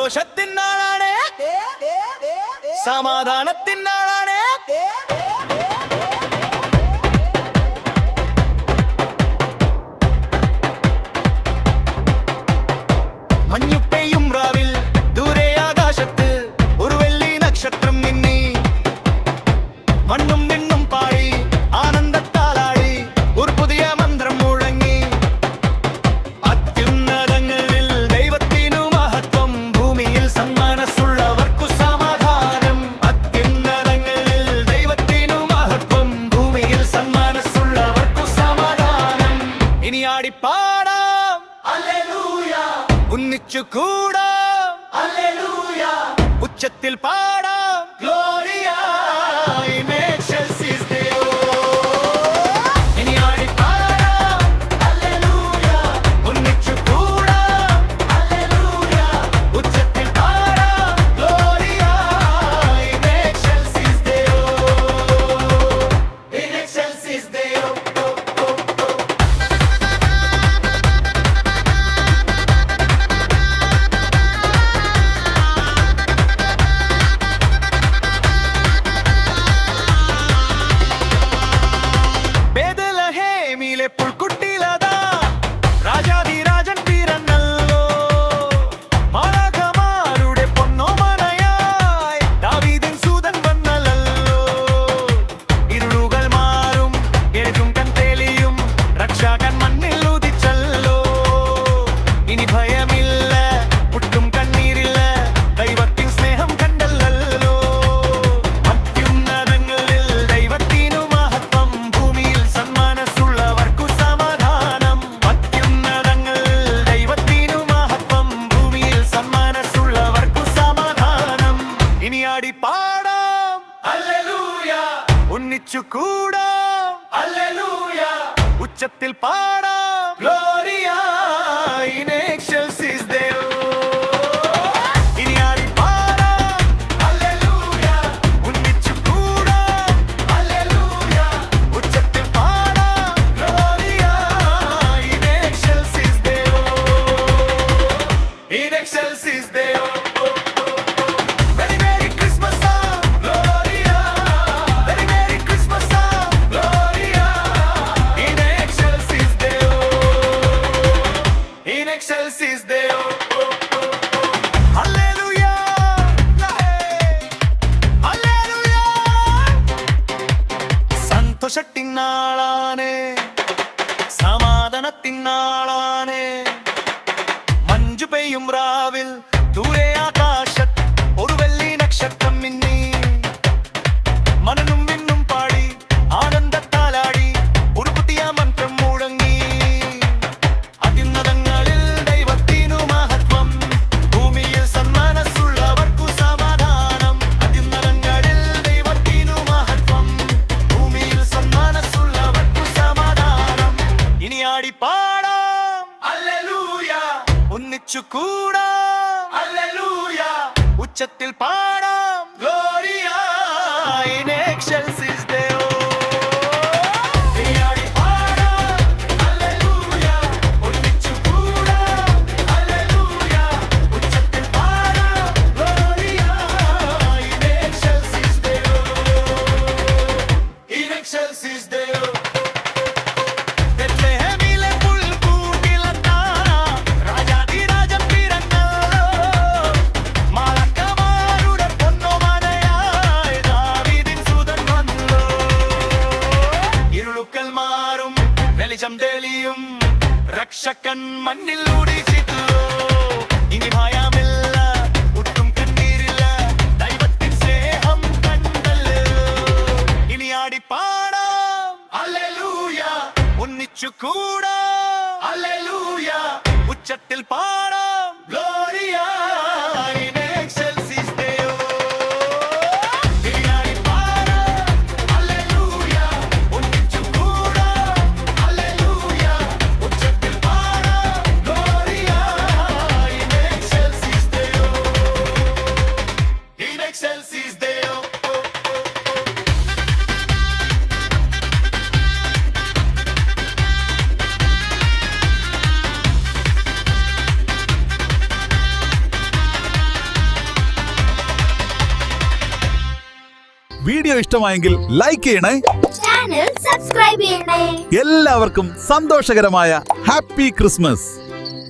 സന്തോഷത്തിൻ നാളാണ്, സമാധാനത്തിൻ നാളാണ്. മഞ്ഞുപെയ്യും രാവിൽ ദൂരെ ആകാശത്ത് ഒരു വെള്ളി നക്ഷത്രം മിന്നി. മണ്ണും വിണ്ണും പാടി ആനന്ദത്താലാടി ഒരു പുതിയ മന്ത്രം മുഴങ്ങി. അത്യുന്നതങ്ങളിൽ ദൈവത്തിനു മഹത്വം, ഭൂമിയിൽ സന്മനസ്സുള്ളവർക്കു സമാധാനം. അത്യുന്നതങ്ങളിൽ ദൈവത്തിനു മഹത്വം, ഭൂമിയിൽ സന്മനസ്സുള്ളവർക്കു സമാധാനം. ഇനി ആടിപ്പാടാം ഹല്ലേലൂയ, ഒന്നിച്ചു കൂടാം ഹല്ലേലൂയ, ഉച്ചത്തിൽ പാടാം ഗ്ലോറിയ. In excelsis ദേവോ. ഇനി ആടിപ്പാടാം ഹല്ലേലൂയ, ഒന്നിച്ചു കൂടാം ഹല്ലേലൂയ, ഉച്ചത്തിൽ പാടാം gloria. In excelsis Deo, in excelsis Deo. ബേത്ലഹേമിലെ പുൽക്കുട്ടിലതാ രാജാധിരാജൻ പിറന്നല്ലോ. മാലാഖമാരുടെ പൊന്നോമനയായി ദാവീദിൻ സൂതൻ വന്നല്ലോ. ഇരുളുകൾ മാറും, എഴുതും കൺ തെളിയും, രക്ഷകൻ മണ്ണിൽ ഉദിച്ചല്ലോ. ഇനി ഭയമില്ല, ഒട്ടും കണ്ണീരില്ല, ദൈവത്തിൻ സ്നേഹം കണ്ടല്ലോ. അത്യുന്നതങ്ങളിൽ ദൈവത്തിനു മഹത്വം, ഭൂമിയിൽ സന്മനസ്സുള്ളവർക്കു സമാധാനം. അത്യുന്നതങ്ങളിൽ ദൈവത്തിനു മഹത്വം, ഭൂമിയിൽ സന്മനസ്സുള്ളവർക്കു സമാധാനം. ഇനി ആടിപ്പാടാം ഹല്ലേലൂയ, ഒന്നിച്ചു കൂടാം ഹല്ലേലൂയ, ഉച്ചത്തിൽ പാടാം ഗ്ലോറിയ. In excelsis ദേവോ. ഇനി ആടിപ്പാടാം ഹല്ലേലൂയ, ഒന്നിച്ചു കൂടാം ഹല്ലേലൂയ, ഉച്ചത്തിൽ പാടാം gloria. In excelsis Deo, in excelsis Deo. Very Merry Christmas song, Gloria. Very Merry Christmas song, Gloria. In excelsis Deo, in excelsis Deo. Hallelujah, Hallelujah. സന്തോഷത്തിൻ നാളാണ്, സമാധാനത്തിൻ നാളാണ്. മഞ്ജു പെയ്യും രാവിൽ ദൂരെ ആകാശത്ത് ഒരു വെള്ളി നക്ഷത്രം മിന്നി. മണനും വിണ്ണും പാടി ആനന്ദത്താലാടി ഒരു പുതിയ മന്ത്രം മുഴങ്ങി. അത്യുന്നതങ്ങളിൽ ദൈവത്തിനു മഹത്വം, ഭൂമിയിൽ സന്മനസ്സുള്ളവർക്കു സമാധാനം. അത്യുന്നതങ്ങളിൽ ദൈവത്തിനു മഹത്വം, ഭൂമിയിൽ സന്മനസ്സുള്ളവർക്കു സമാധാനം. ഇനി ആടിപ്പാടാം ഹല്ലേലൂയ, ഒന്നിച്ചു കൂടാം ഹല്ലേലൂയ, ഉച്ചത്തിൽ പാടാം ഗ്ലോറിയ. In excelsis ദേവോ. ഇനി ആടിപ്പാടാം ഹല്ലേലൂയ, ഒന്നിച്ചു കൂടാം ഹല്ലേലൂയ, ഉച്ചത്തിൽ പാടാം gloria. In excelsis Deo, in excelsis Deo. ബേത്ലഹേമിലെ പുൽക്കൂട്ടിലതാ രാജാധിരാജൻ പിറന്നല്ലോ. മാലാഖമാരുടെ പൊന്നോമനയായി ദാവീദിൻ സൂതൻ വന്നല്ലോ. ഇരുളുകൾ മാറും, വെളിച്ചം തെളിയും, രക്ഷകൻ മണ്ണിൽ ഉദിച്ചില്ലോ. ഇനി ഭയമില്ല, ഒട്ടും കണ്ണീരില്ല, ദൈവത്തിൻ സ്നേഹം കണ്ടല്ലോ. ഇനി ആടിപ്പാടാം ഹല്ലേലൂയ, ഒന്നിച്ചു കൂടാം ഹല്ലേലൂയ, ഉച്ചത്തിൽ പാടാം ഗ്ലോറിയ. In excelsis ദേവോ. ഇനി ആടിപ്പാടാം ഹല്ലേലൂയ, ഒന്നിച്ചു കൂടാം ഹല്ലേലൂയ, ഉച്ചത്തിൽ പാടാം ഗ്ലോറിയ. വീഡിയോ ഇഷ്ടമായെങ്കിൽ ലൈക്ക് ചെയ്യണേ, ചാനൽ സബ്സ്ക്രൈബ് ചെയ്യണേ. എല്ലാവർക്കും സന്തോഷകരമായ ഹാപ്പി ക്രിസ്മസ്.